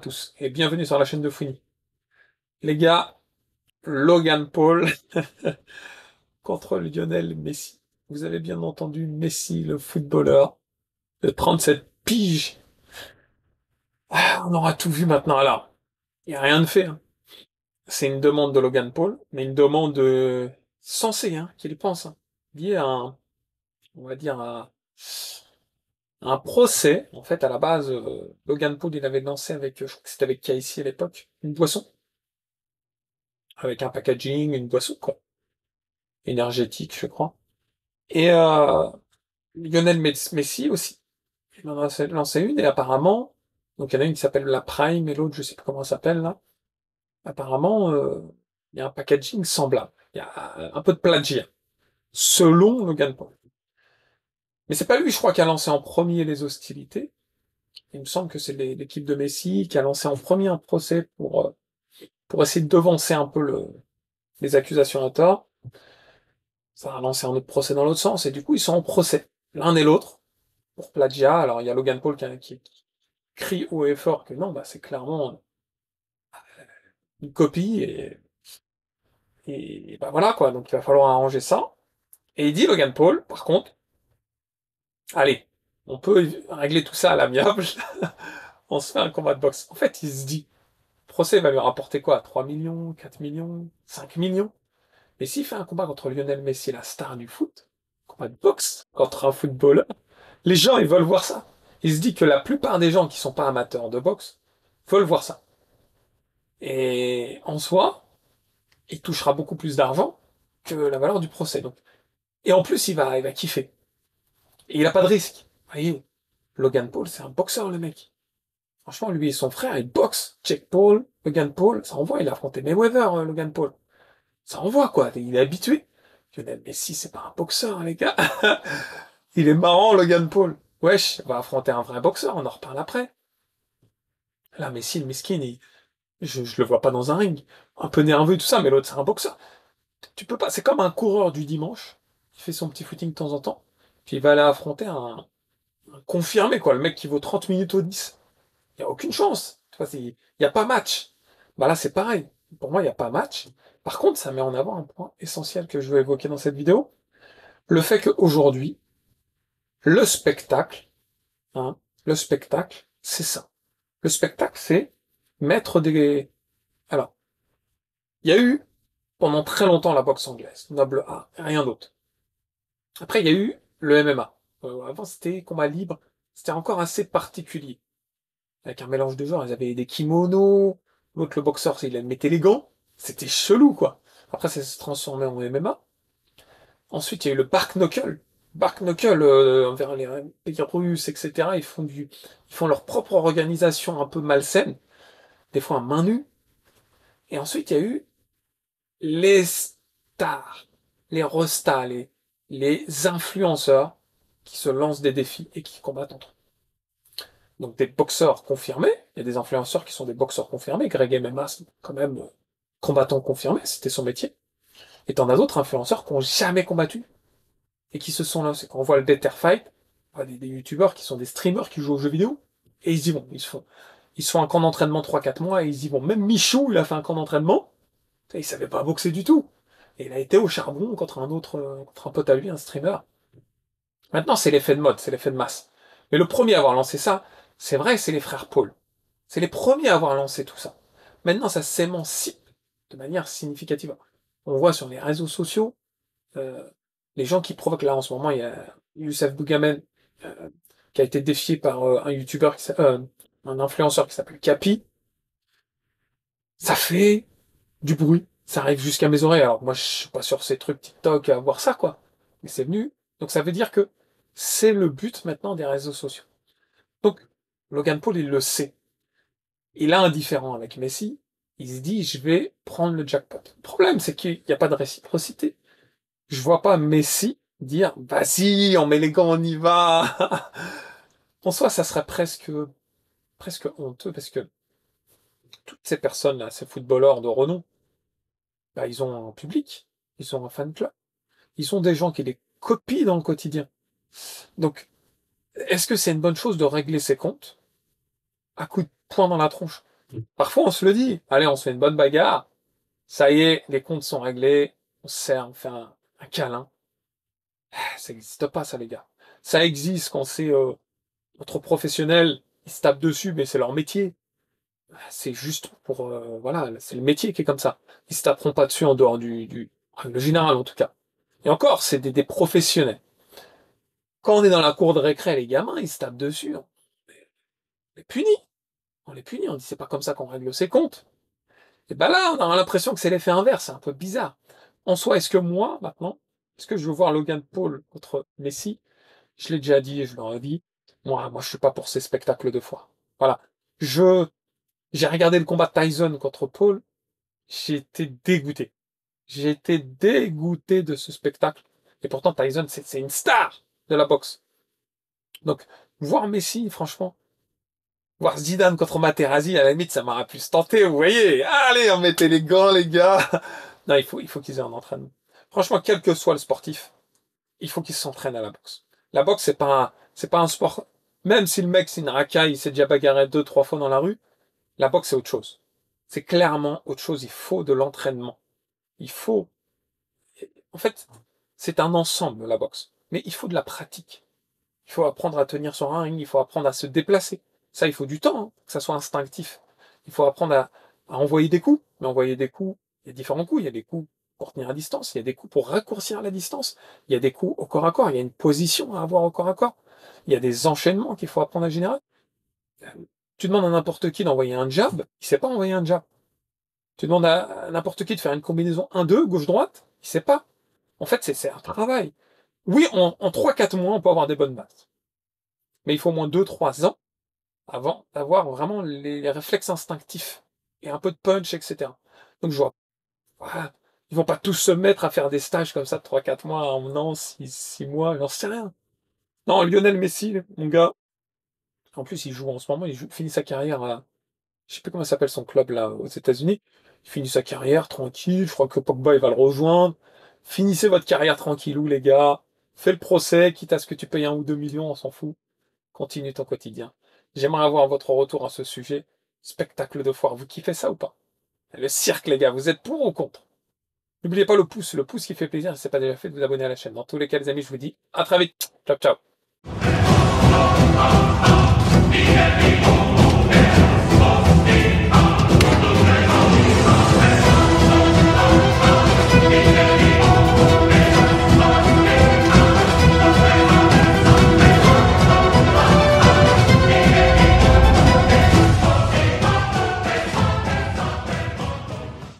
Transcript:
tous et bienvenue sur la chaîne de Fouini. Les gars, Logan Paul contre Lionel Messi. Vous avez bien entendu Messi, le footballeur de 37 piges. Ah, on aura tout vu maintenant. Alors, il n'y a rien de fait, hein. C'est une demande de Logan Paul, mais une demande sensée, hein, qu'il pense, hein, liée à on va dire, un procès. En fait, à la base, Logan Paul, il avait lancé avec, je crois que c'était avec KC à l'époque, une boisson, avec un packaging, une boisson, quoi, énergétique, je crois. Et Messi aussi. Il en a lancé une et apparemment, donc il y en a une qui s'appelle la Prime et l'autre je sais plus comment elle s'appelle là. Apparemment, il y a un packaging semblable. Il y a un peu de plagiat, selon Logan Paul. Mais c'est pas lui, je crois, qui a lancé en premier les hostilités. Il me semble que c'est l'équipe de Messi qui a lancé en premier un procès pour essayer de devancer un peu les accusations à tort. Ça a lancé un autre procès dans l'autre sens et du coup ils sont en procès, l'un et l'autre, pour plagiat. Alors il y a Logan Paul qui crie haut et fort que non, bah c'est clairement une copie et bah voilà quoi, donc il va falloir arranger ça. Et il dit Logan Paul, par contre, allez, on peut régler tout ça à l'amiable, on se fait un combat de boxe. En fait, il se dit, le procès va lui rapporter quoi? 3 millions, 4 millions, 5 millions? Mais s'il fait un combat contre Lionel Messi, la star du foot, combat de boxe contre un footballeur, les gens ils veulent voir ça. Il se dit que la plupart des gens qui sont pas amateurs de boxe veulent voir ça. Et en soi, il touchera beaucoup plus d'argent que la valeur du procès. Donc. Et en plus, il va kiffer. Et il a pas de risque. Vous voyez, Logan Paul, c'est un boxeur, le mec. Franchement, lui et son frère, ils boxent. Jake Paul, Logan Paul, ça envoie. Il a affronté Mayweather, Logan Paul. Ça envoie, quoi. Il est habitué. Lionel Messi, c'est pas un boxeur, les gars. Il est marrant, Logan Paul. Wesh, va affronter un vrai boxeur, on en reparle après. Là, Messi, le miskin, je le vois pas dans un ring. Un peu nerveux, tout ça, mais l'autre, c'est un boxeur. Tu peux pas, c'est comme un coureur du dimanche, qui fait son petit footing de temps en temps, puis il va aller affronter un confirmé, quoi, le mec qui vaut 30 minutes au 10. Il y a aucune chance. Tu vois, il y a pas match. Bah là, c'est pareil. Pour moi, il y a pas match. Par contre, ça met en avant un point essentiel que je veux évoquer dans cette vidéo. Le fait qu'aujourd'hui, le spectacle, hein, le spectacle, c'est ça. Le spectacle, c'est mettre des... Alors, il y a eu, pendant très longtemps, la boxe anglaise, noble A, rien d'autre. Après, il y a eu le MMA. Avant, c'était combat libre. C'était encore assez particulier. Avec un mélange de genres. Ils avaient des kimonos. L'autre, le boxeur, il mettait les gants. C'était chelou, quoi. Après, ça s'est transformé en MMA. Ensuite, il y a eu le Bark Knuckle. Bark Knuckle, envers les pays russes, etc. Ils font leur propre organisation un peu malsaine. Des fois à main nue. Et ensuite, il y a eu les stars, les restas, les influenceurs qui se lancent des défis et qui combattent entre eux. Donc des boxeurs confirmés, il y a des influenceurs qui sont des boxeurs confirmés, Greg MMA, c'est quand même combattant confirmé, c'était son métier. Et t'en as d'autres influenceurs qui n'ont jamais combattu et qui se sont lancés. Quand on voit le Death Fight, on voit des youtubeurs qui sont des streamers qui jouent aux jeux vidéo, et ils se disent bon, ils se font un camp d'entraînement 3-4 mois et ils y vont. Même Michou, il a fait un camp d'entraînement, il savait pas boxer du tout. Et il a été au charbon contre un autre, contre un pote à lui, un streamer. Maintenant, c'est l'effet de mode, c'est l'effet de masse. Mais le premier à avoir lancé ça, c'est vrai, c'est les frères Paul. C'est les premiers à avoir lancé tout ça. Maintenant, ça s'émancipe de manière significative. On voit sur les réseaux sociaux, euh, les gens qui provoquent là en ce moment, il y a Youssef Bougamen, euh, qui a été défié par un youtubeur, un influenceur qui s'appelle Capi. Ça fait du bruit. Ça arrive jusqu'à mes oreilles. Alors moi, je suis pas sur ces trucs TikTok à voir ça, quoi. Mais c'est venu. Donc ça veut dire que c'est le but maintenant des réseaux sociaux. Donc Logan Paul, il le sait. Il a un différent avec Messi. Il se dit, je vais prendre le jackpot. Le problème, c'est qu'il n'y a pas de réciprocité. Je vois pas Messi dire, vas-y, on met les gants, on y va. En soi, ça serait presque honteux parce que toutes ces personnes-là, ces footballeurs de renom, bah, ils ont un public, ils ont un fan club. Ils ont des gens qui les copient dans le quotidien. Donc, est-ce que c'est une bonne chose de régler ses comptes à coup de poing dans la tronche? Parfois, on se le dit. Allez, on se fait une bonne bagarre. Ça y est, les comptes sont réglés. On se serre, on fait un câlin. Ça n'existe pas, ça, les gars. Ça existe quand c'est entre professionnels, ils se tapent dessus, mais c'est leur métier. C'est juste pour... voilà, c'est le métier qui est comme ça. Ils se taperont pas dessus en dehors le général, en tout cas. Et encore, c'est des professionnels. Quand on est dans la cour de récré, les gamins, ils se tapent dessus. On les punit. On les punit. On dit, c'est pas comme ça qu'on règle ses comptes. Et ben là, on a l'impression que c'est l'effet inverse. C'est un peu bizarre. En soi, est-ce que moi, maintenant, est-ce que je veux voir Logan Paul contre Messi? Je l'ai déjà dit et je le redis. Moi, je suis pas pour ces spectacles de foi. Voilà. J'ai regardé le combat de Tyson contre Paul. J'ai été dégoûté. J'ai été dégoûté de ce spectacle. Et pourtant, Tyson, c'est une star de la boxe. Donc, voir Messi, franchement, voir Zidane contre Materazzi, à la limite, ça m'aurait plus tenté, vous voyez. Allez, on mettait les gants, les gars. Non, il faut qu'ils aient un entraînement. Franchement, quel que soit le sportif, il faut qu'il s'entraîne à la boxe. La boxe, c'est pas un sport. Même si le mec, c'est une racaille, il s'est déjà bagarré 2, 3 fois dans la rue, la boxe, c'est autre chose. C'est clairement autre chose. Il faut de l'entraînement. Il faut, en fait, c'est un ensemble, la boxe. Mais il faut de la pratique. Il faut apprendre à tenir sur un ring, il faut apprendre à se déplacer. Ça, il faut du temps, hein, que ça soit instinctif. Il faut apprendre à envoyer des coups. Mais envoyer des coups, il y a différents coups. Il y a des coups pour tenir à distance, il y a des coups pour raccourcir la distance, il y a des coups au corps à corps, il y a une position à avoir au corps à corps, il y a des enchaînements qu'il faut apprendre à générer. Tu demandes à n'importe qui d'envoyer un jab, il sait pas envoyer un jab. Tu demandes à n'importe qui de faire une combinaison 1-2, gauche-droite, il sait pas. En fait, c'est un travail. Oui, en 3-4 mois, on peut avoir des bonnes bases. Mais il faut au moins 2-3 ans avant d'avoir vraiment les réflexes instinctifs et un peu de punch, etc. Donc je vois, voilà, ils vont pas tous se mettre à faire des stages comme ça de 3-4 mois, 1 an, 6 mois, j'en sais rien. Non, Lionel Messi, mon gars, en plus il joue en ce moment, finit sa carrière à, je sais plus comment s'appelle son club là aux États-Unis. Il finit sa carrière tranquille, je crois que Pogba il va le rejoindre. Finissez votre carrière tranquillou les gars. Fais le procès, quitte à ce que tu payes 1 ou 2 millions, on s'en fout. Continue ton quotidien. J'aimerais avoir votre retour à ce sujet. Spectacle de foire, vous kiffez ça ou pas? Le cirque, les gars, vous êtes pour ou contre? N'oubliez pas le pouce qui fait plaisir, si ce n'est pas déjà fait, de vous abonner à la chaîne. Dans tous les cas, les amis, je vous dis à très vite. Ciao, ciao.